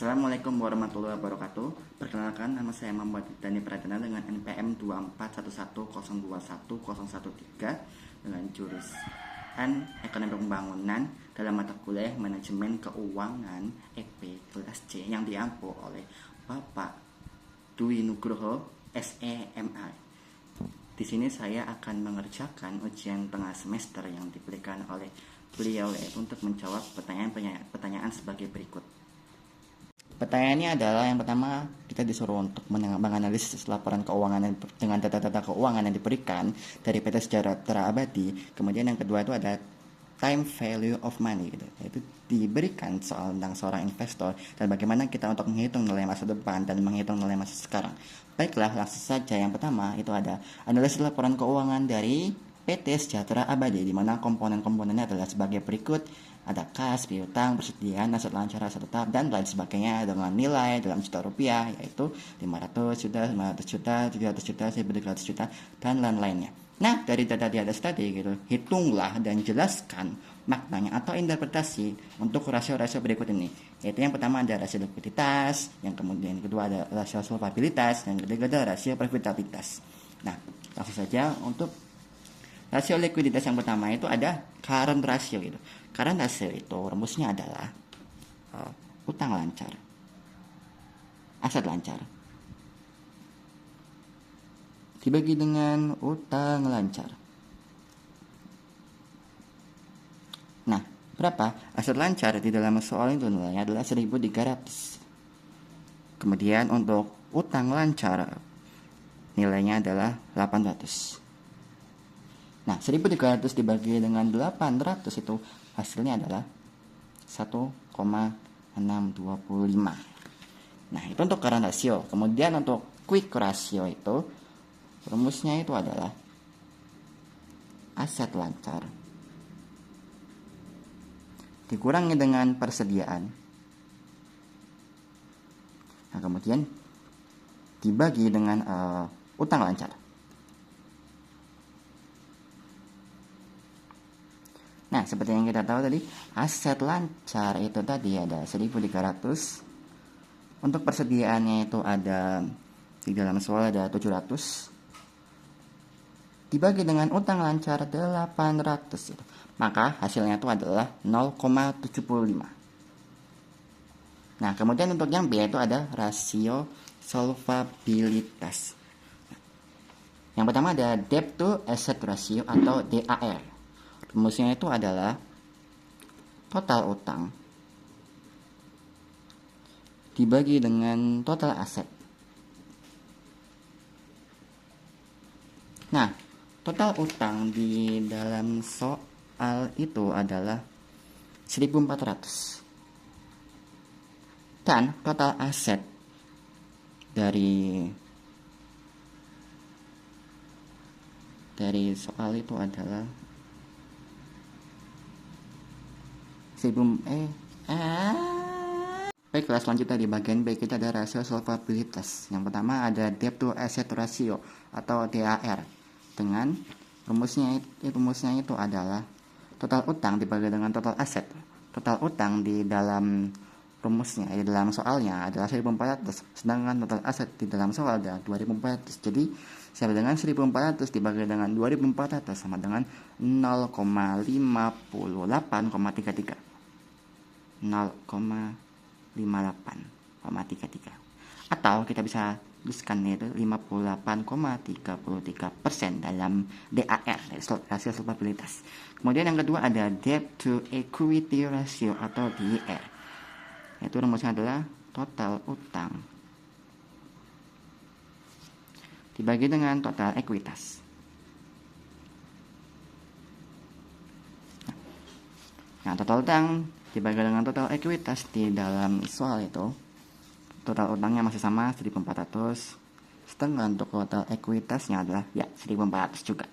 Assalamualaikum warahmatullahi wabarakatuh. Perkenalkan, nama saya Muhammad Dani Pradana dengan NPM 24110210113 dengan jurusan Ekonomi Pembangunan dalam mata kuliah Manajemen Keuangan EP kelas C yang diampu oleh Bapak Dwi Nugroho SEMA. Di sini saya akan mengerjakan ujian tengah semester yang diberikan oleh beliau untuk menjawab pertanyaan sebagai berikut. Pertanyaannya adalah, yang pertama kita disuruh untuk menganalisis laporan keuangan dengan data-data keuangan yang diberikan dari PT Sejahtera Abadi. Kemudian yang kedua itu ada time value of money, yaitu diberikan soal tentang seorang investor dan bagaimana kita untuk menghitung nilai masa depan dan menghitung nilai masa sekarang. Baiklah, langsung saja. Yang pertama itu ada analisis laporan keuangan dari PT Sejahtera Abadi, di mana komponen-komponennya adalah sebagai berikut. Ada kas, piutang, persediaan, aset lancar, aset tetap, dan lain sebagainya dengan nilai dalam juta rupiah, yaitu 500 juta, 500 juta, 700 juta, 1.300 juta, dan lain-lainnya. Nah, dari data di atas tadi, hitunglah dan jelaskan maknanya atau interpretasi untuk rasio-rasio berikut ini. Yaitu yang pertama ada rasio likuiditas, yang kemudian kedua ada rasio solvabilitas, dan ketiga ada rasio profitabilitas. Nah, langsung saja untuk rasio likuiditas yang pertama itu ada current ratio gitu. Current ratio itu rumusnya adalah utang lancar, aset lancar dibagi dengan utang lancar. Nah, berapa? Aset lancar di dalam soal itu nilainya adalah 1.300. Kemudian untuk utang lancar nilainya adalah 800. Nah, 1.300 dibagi dengan 800 itu hasilnya adalah 1,625. Nah, itu untuk current ratio. Kemudian untuk quick ratio itu rumusnya itu adalah aset lancar dikurangi dengan persediaan. Nah, kemudian dibagi dengan utang lancar. Nah, seperti yang kita tahu tadi, aset lancar itu tadi ada 1.300. Untuk persediaannya itu ada, di dalam soal ada 700. Dibagi dengan utang lancar 800 itu. Maka hasilnya itu adalah 0,75. Nah, kemudian untuk yang B itu ada rasio solvabilitas. Yang pertama ada debt to asset ratio atau DAR. Rumusnya itu adalah total utang dibagi dengan total aset. Nah, total utang di dalam soal itu adalah 1.400. Dan total aset dari soal itu adalah Baiklah, selanjutnya di bagian B kita ada rasio solvabilitas. Yang pertama ada debt to asset ratio atau DAR dengan rumusnya itu adalah total utang dibagi dengan total aset. Total utang di dalam rumusnya, di dalam soalnya adalah 1.400, sedangkan total aset di dalam soal adalah 2.400. Jadi sama dengan 1.400 dibagi dengan 2.400 sama dengan 0,58,33. 0,58,33, atau kita bisa tuliskan itu 58,33% dalam DAR, rasio solvabilitas. Kemudian yang kedua ada debt to equity ratio atau DER. Itu rumusnya adalah total utang dibagi dengan total ekuitas. Nah, total utang dibagi dengan total ekuitas di dalam soal itu, total utangnya masih sama 1.400, sedangkan untuk total ekuitasnya adalah 1.400 juga.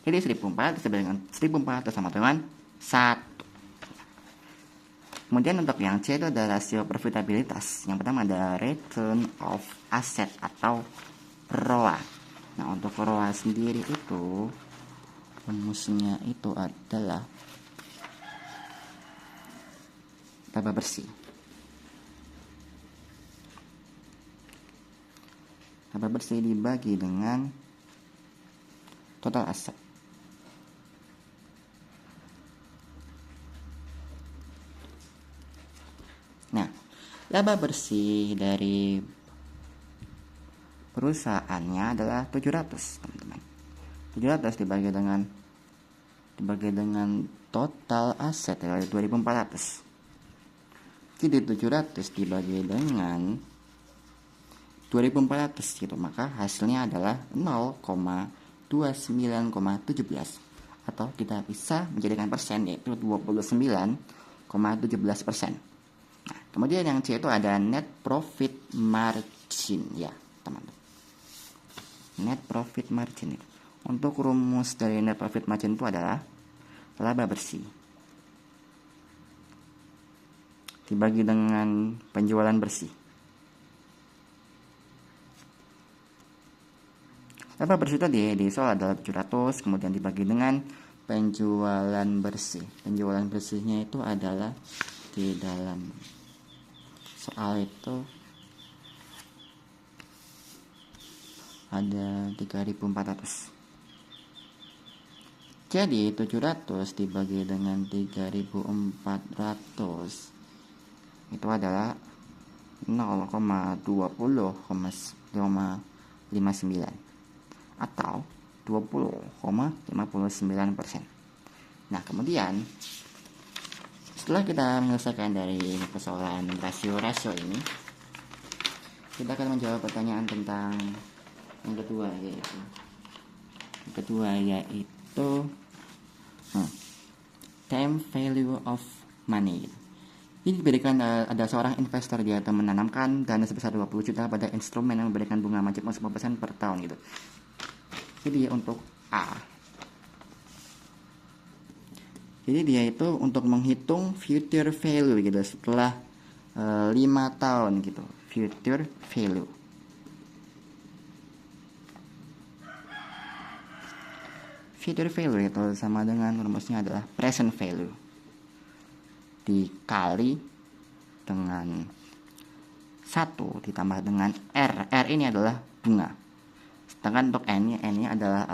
Jadi 1.400 dibagi dengan 1.400 sama dengan 1. Kemudian untuk yang C itu ada rasio profitabilitas. Yang pertama ada return of asset atau ROA. Nah, untuk ROA sendiri itu rumusnya itu adalah laba bersih. laba bersih dibagi dengan total aset. Nah, laba bersih dari perusahaannya adalah 700, teman-teman. 700 dibagi dengan total aset yaitu 2400. Jadi 700 dibagi dengan 2400 gitu, maka hasilnya adalah 0,29,17 atau kita bisa menjadikan persen yaitu 29,17%. Nah, kemudian yang C itu ada net profit margin ya, teman-teman. Net profit margin itu. Untuk rumus dari net profit margin itu adalah laba bersih dibagi dengan penjualan bersih. Laba bersih tadi di soal adalah 700, kemudian dibagi dengan penjualan bersih. Penjualan bersihnya itu adalah di dalam soal itu ada 3.400. Jadi 700 dibagi dengan 3.400 itu adalah 0,20,59 atau 20,59%. Nah, kemudian setelah kita menyelesaikan dari persoalan rasio-rasio ini, kita akan menjawab pertanyaan tentang yang kedua yaitu time value of money. Ini diberikan ada seorang investor, dia akan menanamkan dana sebesar 20 juta pada instrumen yang memberikan bunga wajib 10% per tahun gitu. Jadi untuk A, jadi dia itu untuk menghitung future value gitu setelah 5 tahun gitu, future value. Future value itu sama dengan rumusnya adalah present value dikali dengan 1 ditambah dengan R. R ini adalah bunga. Sedangkan untuk N ini adalah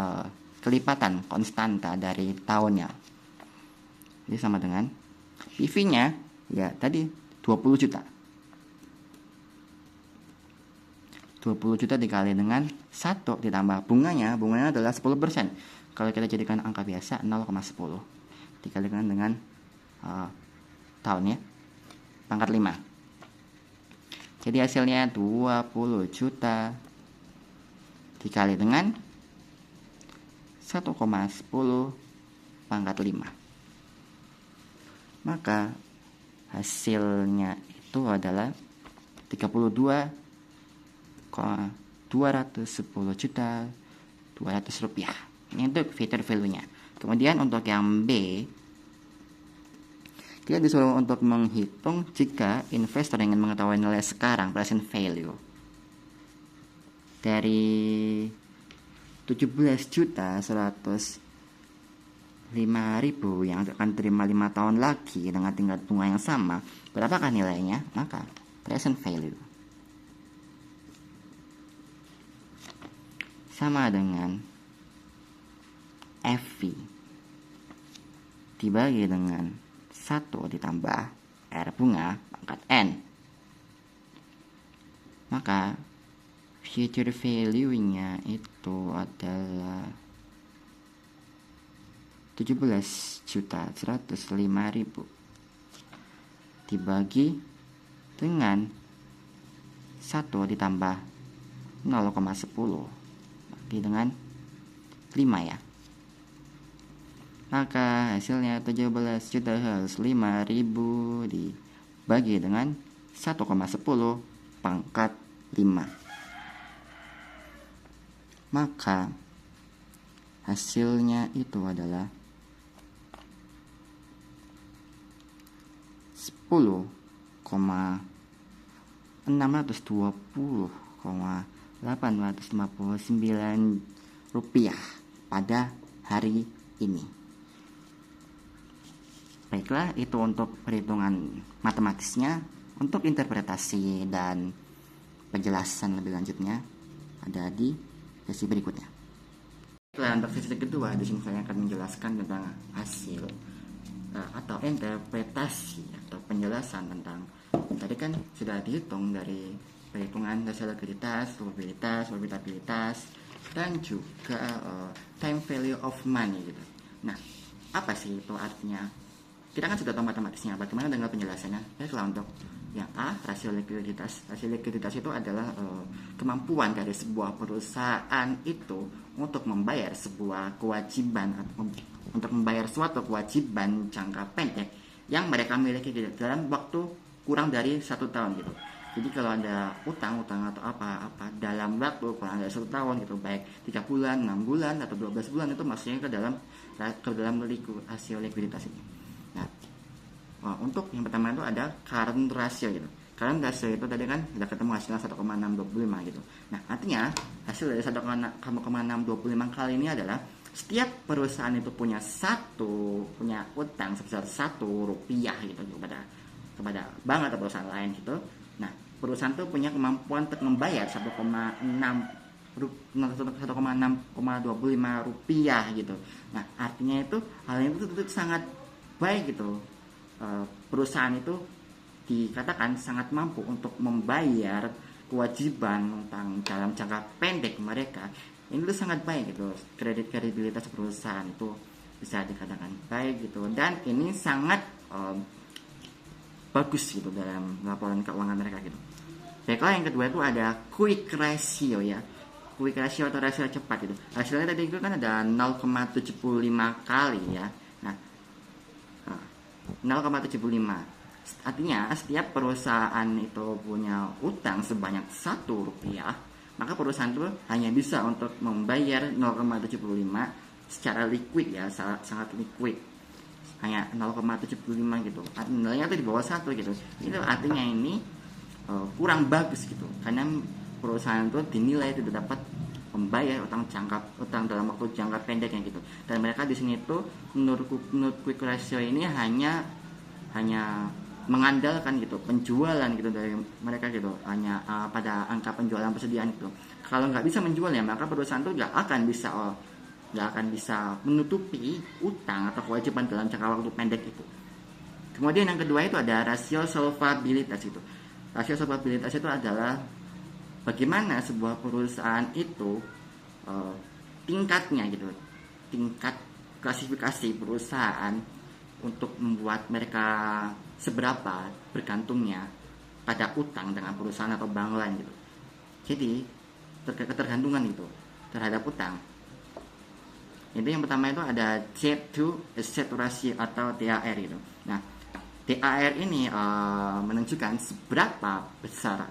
kelipatan konstanta dari tahunnya. Jadi sama dengan PV-nya ya tadi 20 juta. 20 juta dikali dengan 1 ditambah bunganya adalah 10%. Kalau kita jadikan angka biasa 0,10 dikalikan dengan tahun ya, pangkat 5. Jadi hasilnya 20 juta dikali dengan 1,10 pangkat 5. Maka hasilnya itu adalah 32,210 juta 200 rupiah. Ini untuk future value-nya. Kemudian untuk yang B, kita disuruh untuk menghitung jika investor ingin mengetahui nilai sekarang present value dari 17.105.000 yang akan terima 5 tahun lagi dengan tingkat bunga yang sama. Berapakah nilainya? Maka present value sama dengan FV dibagi dengan 1 ditambah R bunga pangkat N. Maka future value-nya itu adalah 17.105.000 dibagi dengan 1 ditambah 0,10 bagi dengan 5 ya. Maka hasilnya 17.105.000 dibagi dengan 1,10 pangkat 5. Maka hasilnya itu adalah 10,620,859 rupiah pada hari ini. Baiklah, itu untuk perhitungan matematisnya. Untuk interpretasi dan penjelasan lebih lanjutnya, ada di sesi berikutnya. Untuk sesi kedua, di sini saya akan menjelaskan tentang hasil atau interpretasi atau penjelasan tentang tadi kan sudah dihitung dari perhitungan dasar likuiditas, probabilitas, dan juga time value of money gitu. Nah, apa sih itu artinya? Kita kan sudah tahu matematisnya. Bagaimana dengan penjelasannya? Baiklah, untuk yang A, rasio likuiditas. Rasio likuiditas itu adalah kemampuan dari sebuah perusahaan itu untuk membayar sebuah kewajiban atau untuk membayar suatu kewajiban jangka pendek yang mereka miliki dalam waktu kurang dari 1 tahun gitu. Jadi kalau ada utang atau apa dalam waktu kurang dari 1 tahun gitu, baik 3 bulan, 6 bulan atau 12 bulan, itu maksudnya ke dalam rasio likuiditas itu. Nah, untuk yang pertama itu ada current ratio gitu. Current ratio itu tadi kan sudah ketemu hasilnya 1,625 gitu. Nah, artinya hasil dari 1,625 kali ini adalah setiap perusahaan itu punya utang sebesar 1 rupiah gitu kepada bank atau perusahaan lain gitu. Nah, perusahaan itu punya kemampuan untuk membayar 1,625 rupiah gitu. Nah, artinya itu hal itu sangat baik gitu. Perusahaan itu dikatakan sangat mampu untuk membayar kewajiban utang dalam jangka pendek mereka. Ini tuh sangat baik gitu. Kredibilitas perusahaan itu bisa dikatakan baik gitu, dan ini sangat bagus gitu dalam laporan keuangan mereka gitu. Baiklah, yang kedua itu ada quick ratio ya. Quick ratio atau rasio cepat gitu. Hasilnya tadi itu kan ada 0,75 kali ya. Nah, 0,75. Artinya setiap perusahaan itu punya utang sebanyak 1 rupiah, maka perusahaan itu hanya bisa untuk membayar 0,75 secara liquid ya, sangat liquid. Hanya 0,75 gitu. Nilainya itu di bawah 1 gitu. Itu artinya ini kurang bagus gitu. Karena perusahaan itu dinilai tidak dapat membayar utang dalam waktu jangka pendek yang gitu. Dan mereka di sini itu menurut quick ratio ini hanya mengandalkan gitu penjualan gitu dari mereka gitu, hanya pada angka penjualan persediaan gitu. Kalau nggak bisa menjual ya, maka perusahaan itu nggak akan bisa menutupi utang atau kewajiban dalam jangka waktu pendek itu. Kemudian yang kedua itu ada rasio solvabilitas itu. Rasio solvabilitas itu adalah bagaimana sebuah perusahaan itu tingkatnya gitu, tingkat klasifikasi perusahaan untuk membuat mereka seberapa bergantungnya pada utang dengan perusahaan atau bank lain gitu. Jadi ketergantungan itu terhadap utang. Itu yang pertama itu ada debt to asset ratio atau DAR gitu. Nah, DAR ini menunjukkan seberapa besar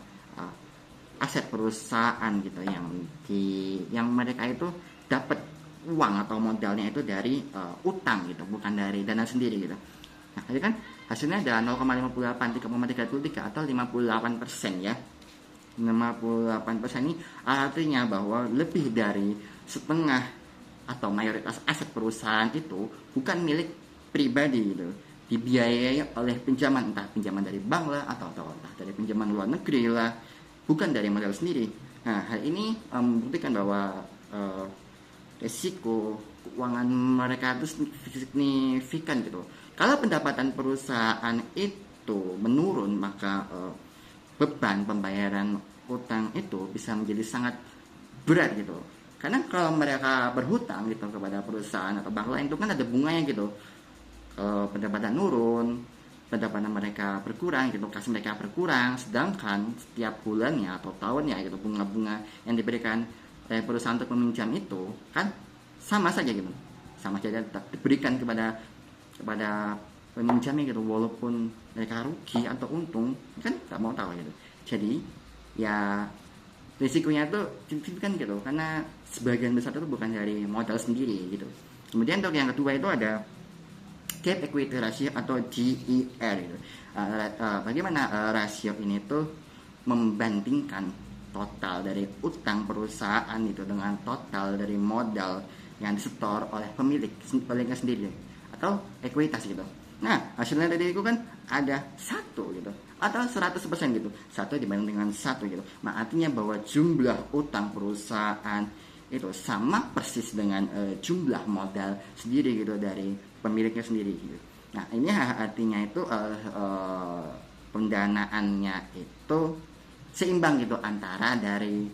aset perusahaan gitu yang mereka itu dapat uang atau modalnya itu dari utang gitu, bukan dari dana sendiri gitu. Nah, tadi kan hasilnya ada 0,58, 3,33 atau 58% ya. 58% ini artinya bahwa lebih dari setengah atau mayoritas aset perusahaan itu bukan milik pribadi gitu, dibiayai oleh pinjaman, entah pinjaman dari bank lah atau entah dari pinjaman luar negeri lah, bukan dari modal sendiri. Nah, hal ini membuktikan bahwa resiko keuangan mereka itu signifikan gitu. Kalau pendapatan perusahaan itu menurun, maka beban pembayaran utang itu bisa menjadi sangat berat gitu. Karena kalau mereka berhutang gitu kepada perusahaan atau bank lain itu kan ada bunganya gitu. Pendapatan nurun, pendapatan mereka berkurang gitu, kas mereka berkurang, sedangkan setiap bulannya atau tahunnya gitu bunga-bunga yang diberikan perusahaan untuk meminjam itu kan sama saja gitu, sama saja diberikan kepada peminjamnya gitu, walaupun mereka rugi atau untung kan nggak mau tahu gitu. Jadi ya risikonya itu signifikan gitu, karena sebagian besar itu bukan dari modal sendiri gitu. Kemudian untuk yang kedua itu ada debt equity ratio atau DER gitu. Bagaimana rasio ini tuh membandingkan total dari utang perusahaan itu dengan total dari modal yang disetor oleh pemiliknya sendiri atau ekuitas gitu. Nah, hasilnya tadi itu kan ada satu gitu, atau 100% gitu, satu dibanding dengan satu gitu. Nah, artinya bahwa jumlah utang perusahaan itu sama persis dengan jumlah modal sendiri gitu dari pemiliknya sendiri gitu. Nah, ini artinya itu pendanaannya itu seimbang gitu antara dari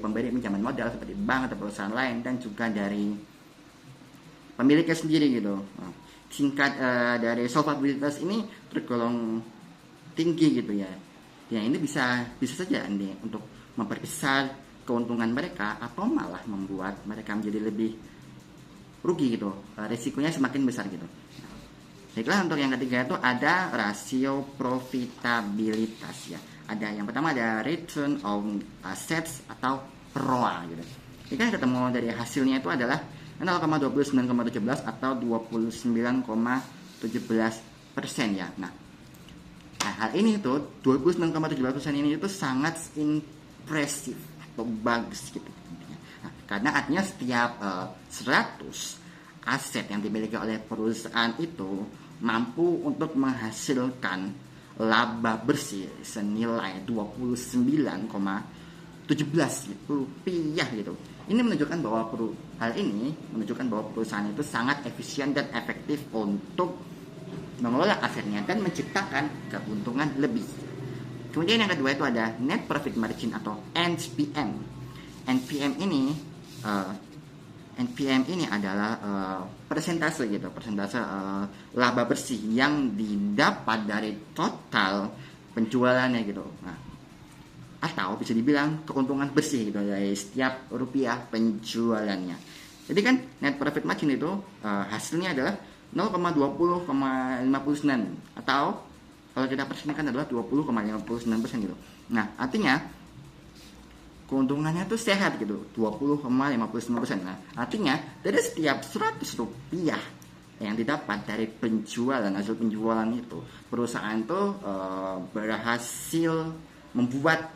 pemberi pinjaman modal seperti bank atau perusahaan lain, dan juga dari pemiliknya sendiri gitu. Nah, tingkat dari solvabilitas ini tergolong tinggi gitu ya. Ya, ini bisa saja nih untuk memperbesar keuntungan mereka atau malah membuat mereka menjadi lebih rugi gitu. Risikonya semakin besar gitu. Baiklah, untuk yang ketiga itu ada rasio profitabilitas ya. Ada yang pertama ada return on assets atau ROA gitu. Ini kan ketemu dari hasilnya itu adalah 0,29,17 atau 29,17% ya. Nah, hal ini tuh 29,17% ini itu sangat impresif atau bagus gitu. Nah, karena artinya setiap 100 aset yang dimiliki oleh perusahaan itu mampu untuk menghasilkan laba bersih senilai 29,17 rupiah gitu. Ini menunjukkan bahwa perusahaan itu sangat efisien dan efektif untuk mengelola asetnya dan menciptakan keuntungan lebih. Kemudian yang kedua itu ada net profit margin atau NPM. NPM ini adalah persentase laba bersih yang didapat dari total penjualannya gitu. Nah, atau bisa dibilang keuntungan bersih gitu dari setiap rupiah penjualannya. Jadi kan net profit margin itu hasilnya adalah 0,20,59 atau kalau kita persenkan adalah 20,59% gitu. Nah, artinya keuntungannya tuh sehat gitu, 20,59%. Nah, artinya dari setiap 100 rupiah yang didapat dari hasil penjualan itu, perusahaan tuh berhasil membuat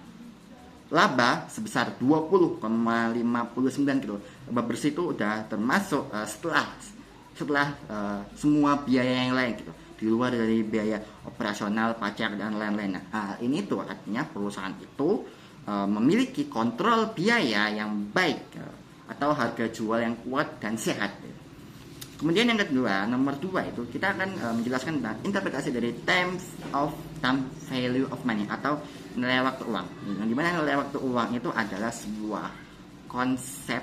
laba sebesar 20,59 gitu. Laba bersih itu udah termasuk setelah semua biaya yang lain gitu, di luar dari biaya operasional, pajak dan lain-lain. Nah, ini tuh artinya perusahaan itu memiliki kontrol biaya yang baik atau harga jual yang kuat dan sehat. Kemudian yang kedua, nomor 2 itu kita akan menjelaskan tentang interpretasi dari time value of money atau nilai waktu uang. Yang dimana nilai waktu uang itu adalah sebuah konsep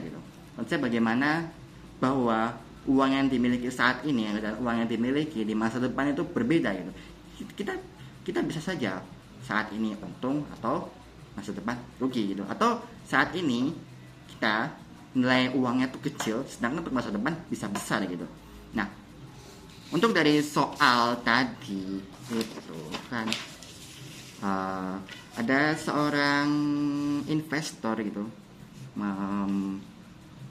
gitu. Konsep bagaimana bahwa uang yang dimiliki saat ini dan uang yang dimiliki di masa depan itu berbeda gitu. Kita bisa saja saat ini untung atau masa depan rugi gitu, atau saat ini kita nilai uangnya tuh kecil sedangkan untuk masa depan bisa besar gitu. Nah, untuk dari soal tadi itu kan ada seorang investor gitu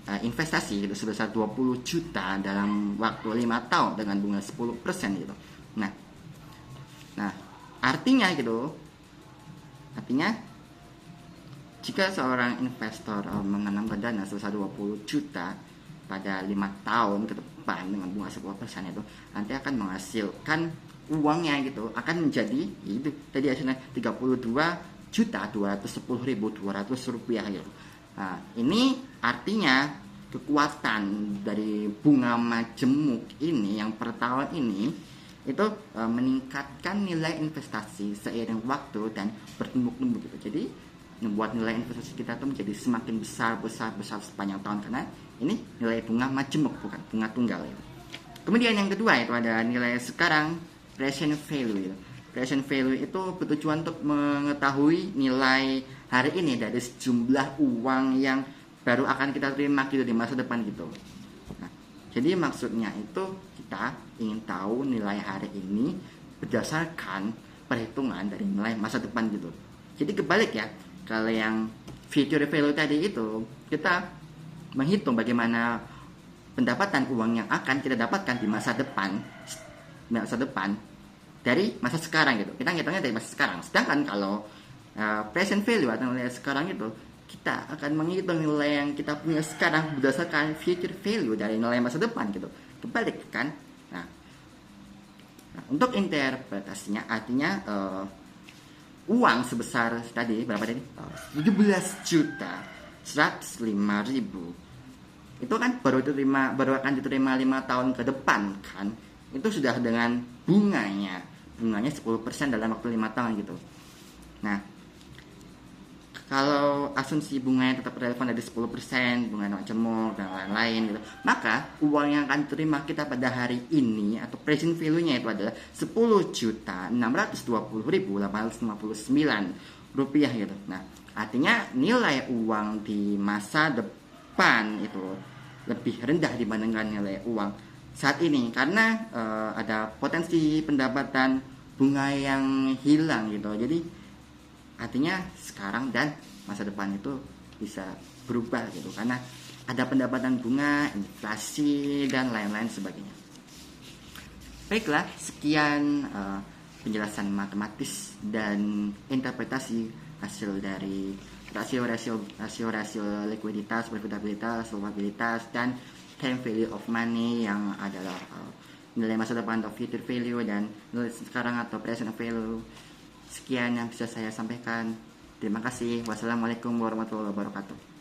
investasi gitu sebesar 20 juta dalam waktu 5 tahun dengan bunga 10% gitu. Nah, artinya jika seorang investor menanamkan dana sebesar 20 juta pada 5 tahun ke depan dengan bunga 10% itu nanti akan menghasilkan uangnya gitu akan menjadi itu tadi hasilnya 32.210.200 rupiah gitu. Nah, ini artinya kekuatan dari bunga majemuk ini yang per tahun ini itu meningkatkan nilai investasi seiring waktu dan bertumbuh-tumbuh gitu. Jadi membuat nilai investasi kita tuh menjadi semakin besar sepanjang tahun karena ini nilai bunga majemuk bukan bunga tunggal gitu. Kemudian yang kedua itu ada nilai sekarang present value gitu. Present value itu bertujuan untuk mengetahui nilai hari ini dari sejumlah uang yang baru akan kita terima gitu di masa depan gitu. Nah, jadi maksudnya itu kita ingin tahu nilai hari ini berdasarkan perhitungan dari nilai masa depan gitu. Jadi kebalik ya, kalau yang future value tadi itu kita menghitung bagaimana pendapatan uang yang akan kita dapatkan di masa depan dari masa sekarang gitu. Kita ngitungnya dari masa sekarang. Sedangkan kalau present value atau nilai sekarang itu kita akan menghitung nilai yang kita punya sekarang berdasarkan future value dari nilai masa depan gitu. Kebalik kan? Nah, Nah, untuk interpretasinya artinya uang sebesar tadi berapa tadi? 17 juta 105.000 itu kan baru akan diterima 5 tahun ke depan kan, itu sudah dengan bunganya 10% dalam waktu 5 tahun gitu. Nah, kalau asumsi bunganya tetap relevan dari 10%, bunga non cemuk dan lain-lain gitu, maka uang yang akan diterima kita pada hari ini atau present value-nya itu adalah 10.620.859 rupiah gitu. Nah, artinya nilai uang di masa depan itu lebih rendah dibandingkan nilai uang saat ini karena ada potensi pendapatan bunga yang hilang gitu. Jadi artinya sekarang dan masa depan itu bisa berubah gitu karena ada pendapatan bunga, inflasi dan lain-lain sebagainya. Baiklah, sekian penjelasan matematis dan interpretasi hasil dari rasio likuiditas, profitabilitas, solvabilitas dan time value of money yang adalah nilai masa depan atau future value dan nilai sekarang atau present value. Sekian yang bisa saya sampaikan. Terima kasih. Wassalamualaikum warahmatullahi wabarakatuh.